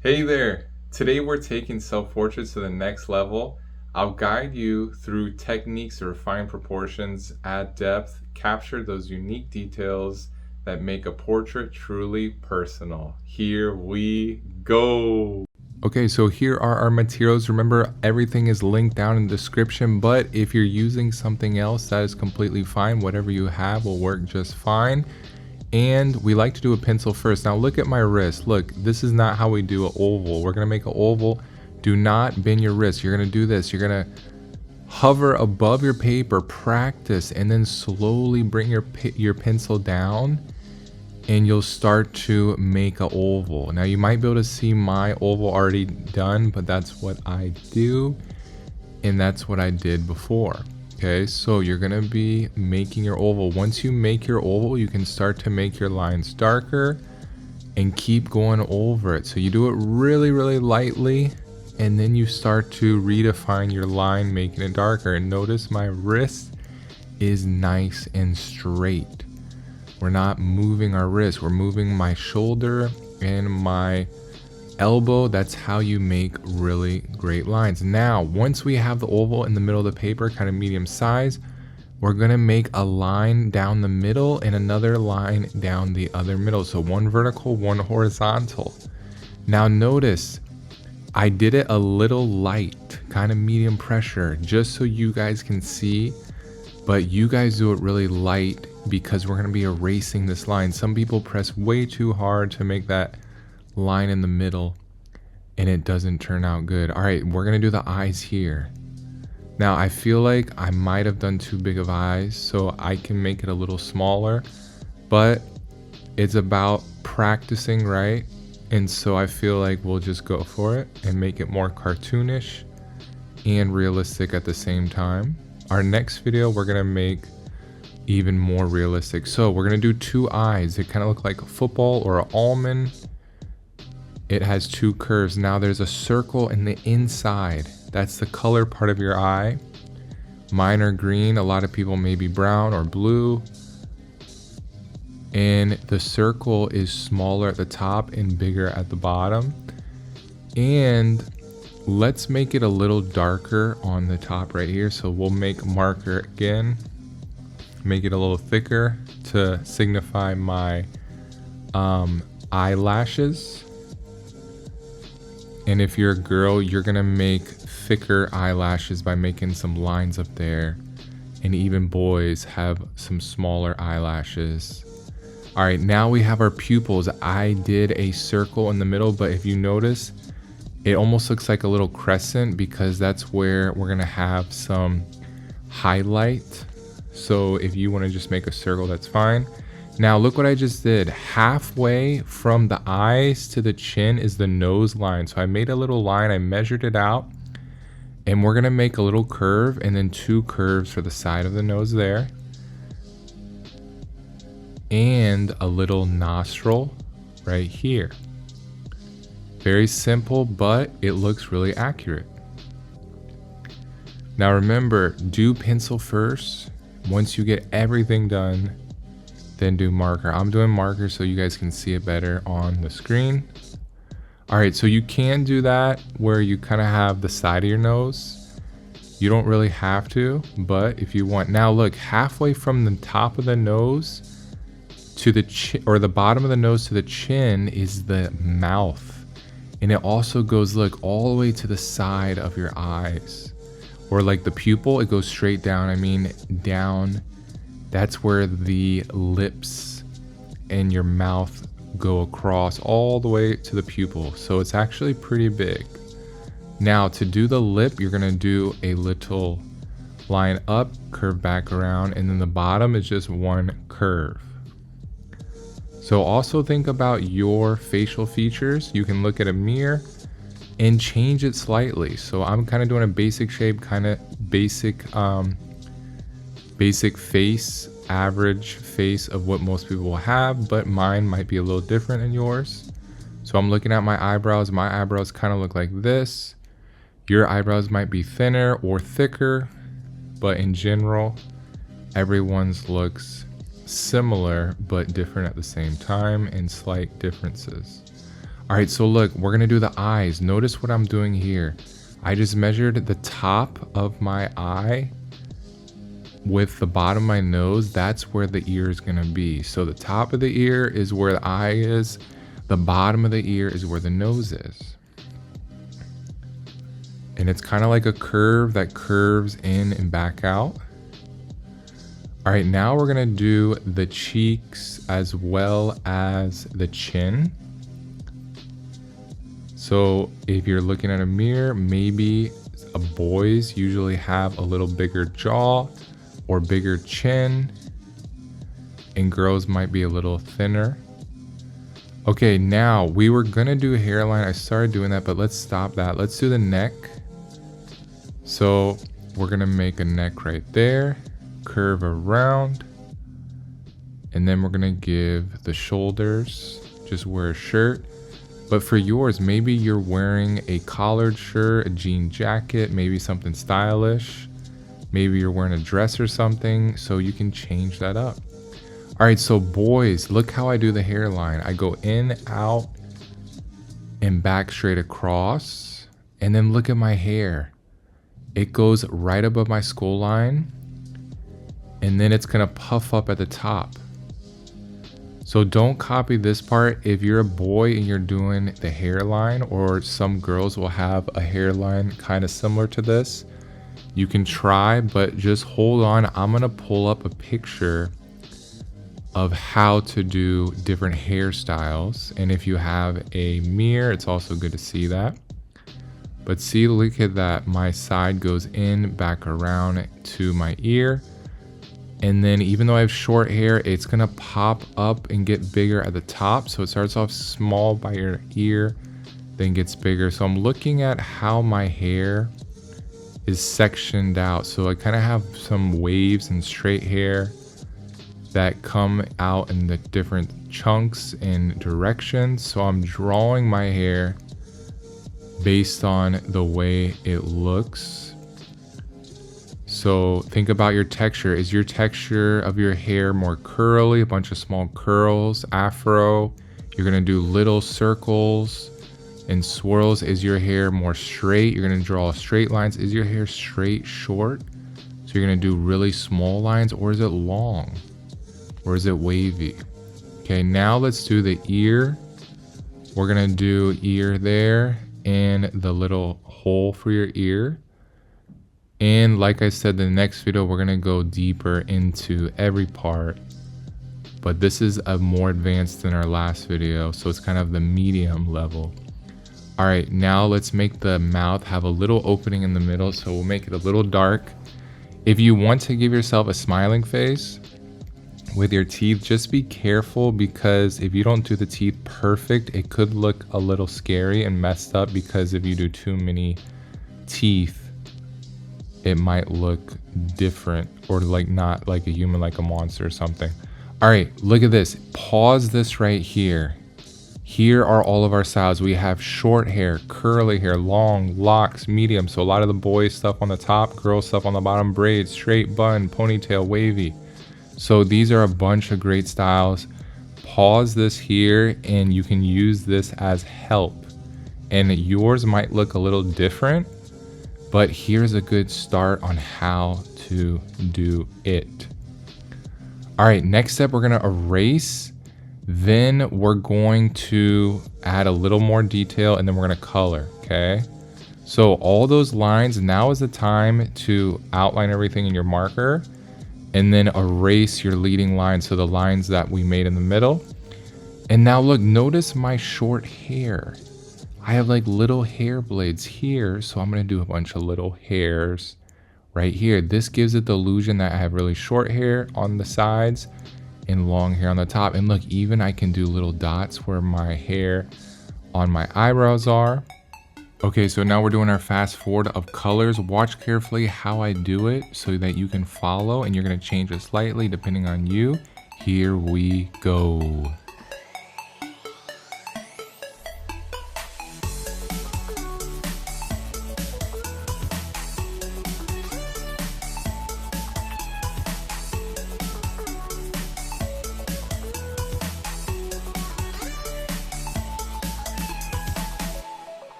Hey there! Today we're taking self-portraits to the next level. I'll guide you through techniques to refine proportions, add depth, capture those unique details that make a portrait truly personal. Here we go! Okay, so here are our materials. Remember, everything is linked down in the description, but if you're using something else, that is completely fine. Whatever you have will work just fine. And we like to do a pencil first. Now look at my wrist. Look, this is not how we do an oval. We're gonna make an oval. Do not bend your wrist. You're gonna do this. You're gonna hover above your paper, practice, and then slowly bring your pencil down, and you'll start to make an oval. Now you might be able to see my oval already done, but that's what I do, and that's what I did before. Okay, so you're gonna be making your oval. Once you make your oval, you can start to make your lines darker and keep going over it. So you do it really, really lightly, and then you start to redefine your line, making it darker. And notice my wrist is nice and straight. We're not moving our wrist, we're moving my shoulder and my elbow. That's how you make really great lines. Now, once we have the oval in the middle of the paper, kind of medium size, we're gonna make a line down the middle and another line down the other middle. So one vertical, one horizontal. Now notice, I did it a little light, kind of medium pressure, just so you guys can see, but you guys do it really light because we're gonna be erasing this line. Some people press way too hard to make that line in the middle and it doesn't turn out good. All right, we're gonna do the eyes here. Now I feel like I might have done too big of eyes, so I can make it a little smaller, but it's about practicing, right? And so I feel like we'll just go for it and make it more cartoonish and realistic at the same time. Our next video, we're gonna make even more realistic. So we're gonna do two eyes. They kind of look like a football or an almond. It has two curves. Now there's a circle in the inside. That's the color part of your eye. Mine are green. A lot of people may be brown or blue. And the circle is smaller at the top and bigger at the bottom. And let's make it a little darker on the top right here. So we'll make marker again. Make it a little thicker to signify my eyelashes. And if you're a girl, you're gonna make thicker eyelashes by making some lines up there. And even boys have some smaller eyelashes. All right, now we have our pupils. I did a circle in the middle, but if you notice, it almost looks like a little crescent because that's where we're gonna have some highlight. So if you wanna just make a circle, that's fine. Now look what I just did. Halfway from the eyes to the chin is the nose line. So I made a little line, I measured it out, and we're gonna make a little curve and then two curves for the side of the nose there. And a little nostril right here. Very simple, but it looks really accurate. Now remember, do pencil first. Once you get everything done, then do marker. I'm doing marker so you guys can see it better on the screen. All right, so you can do that where you kind of have the side of your nose. You don't really have to, but if you want. Now look, halfway from the top of the nose to the chin, or the bottom of the nose to the chin, is the mouth. And it also goes, look, all the way to the side of your eyes. Or like the pupil, it goes straight down. I mean, down. That's where the lips and your mouth go across all the way to the pupil. So it's actually pretty big. Now to do the lip, you're gonna do a little line up, curve back around, and then the bottom is just one curve. So also think about your facial features. You can look at a mirror and change it slightly. So I'm kind of doing a basic shape, kind of basic face, average face of what most people will have, but mine might be a little different than yours. So I'm looking at my eyebrows. My eyebrows kind of look like this. Your eyebrows might be thinner or thicker, but in general, everyone's looks similar but different at the same time, and slight differences. All right, so look, we're gonna do the eyes. Notice what I'm doing here. I just measured the top of my eye with the bottom of my nose. That's where the ear is gonna be. So the top of the ear is where the eye is. The bottom of the ear is where the nose is. And it's kind of like a curve that curves in and back out. All right, now we're gonna do the cheeks as well as the chin. So if you're looking at a mirror, maybe boys usually have a little bigger jaw or bigger chin, and girls might be a little thinner. Okay, now we were gonna do a hairline. I started doing that, but let's stop that. Let's do the neck. So we're gonna make a neck right there, curve around, and then we're gonna give the shoulders, just wear a shirt. But for yours, maybe you're wearing a collared shirt, a jean jacket, maybe something stylish. Maybe you're wearing a dress or something, so you can change that up. All right, so boys, look how I do the hairline. I go in, out, and back straight across. And then look at my hair. It goes right above my skull line, and then it's gonna puff up at the top. So don't copy this part. If you're a boy and you're doing the hairline, or some girls will have a hairline kind of similar to this, you can try, but just hold on. I'm gonna pull up a picture of how to do different hairstyles. And if you have a mirror, it's also good to see that. But see, look at that. My side goes in, back around to my ear. And then even though I have short hair, it's gonna pop up and get bigger at the top. So it starts off small by your ear, then gets bigger. So I'm looking at how my hair is sectioned out. So I kind of have some waves and straight hair that come out in the different chunks and directions. So I'm drawing my hair based on the way it looks. So think about your texture. Is your texture of your hair more curly, a bunch of small curls, afro? You're gonna do little circles and swirls. Is your hair more straight? You're gonna draw straight lines. Is your hair straight, short? So you're gonna do really small lines, or is it long? Or is it wavy? Okay, now let's do the ear. We're gonna do ear there and the little hole for your ear. And like I said, the next video, we're gonna go deeper into every part, but this is a more advanced than our last video. So it's kind of the medium level. All right, now let's make the mouth have a little opening in the middle. So we'll make it a little dark. If you want to give yourself a smiling face with your teeth, just be careful, because if you don't do the teeth perfect, it could look a little scary and messed up, because if you do too many teeth, it might look different, or like not like a human, like a monster or something. All right, look at this. Pause this right here. Here are all of our styles. We have short hair, curly hair, long, locks, medium. So a lot of the boys stuff on the top, girl stuff on the bottom, braids, straight bun, ponytail, wavy. So these are a bunch of great styles. Pause this here and you can use this as help. And yours might look a little different, but here's a good start on how to do it. All right, next step, we're gonna erase. Then we're going to add a little more detail, and then we're gonna color, okay? So all those lines, now is the time to outline everything in your marker and then erase your leading lines, so the lines that we made in the middle. And now look, notice my short hair. I have like little hair blades here, so I'm gonna do a bunch of little hairs right here. This gives it the illusion that I have really short hair on the sides and long hair on the top. And look, even I can do little dots where my hair on my eyebrows are. Okay, so now we're doing our fast forward of colors. Watch carefully how I do it so that you can follow, and you're gonna change it slightly depending on you. Here we go.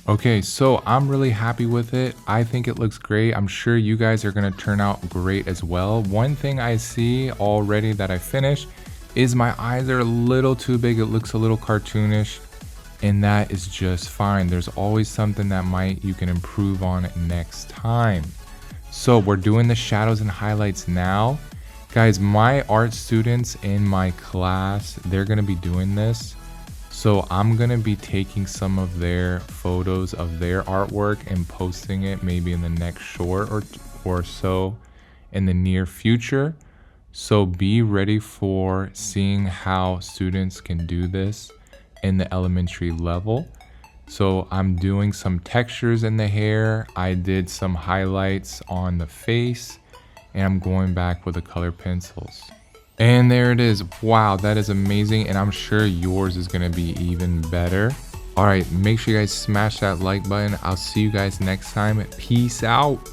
Okay, so I'm really happy with it. I think it looks great. I'm sure you guys are gonna turn out great as well. One thing I see already that I finished is my eyes are a little too big. It looks a little cartoonish, and that is just fine. There's always something that you can improve on next time. So we're doing the shadows and highlights now. Guys, my art students in my class, they're gonna be doing this. So I'm gonna be taking some of their photos of their artwork and posting it maybe in the next short or so in the near future. So be ready for seeing how students can do this in the elementary level. So I'm doing some textures in the hair. I did some highlights on the face, and I'm going back with the color pencils. And there it is. Wow, that is amazing. And I'm sure yours is going to be even better. All right, make sure you guys smash that like button. I'll see you guys next time. Peace out.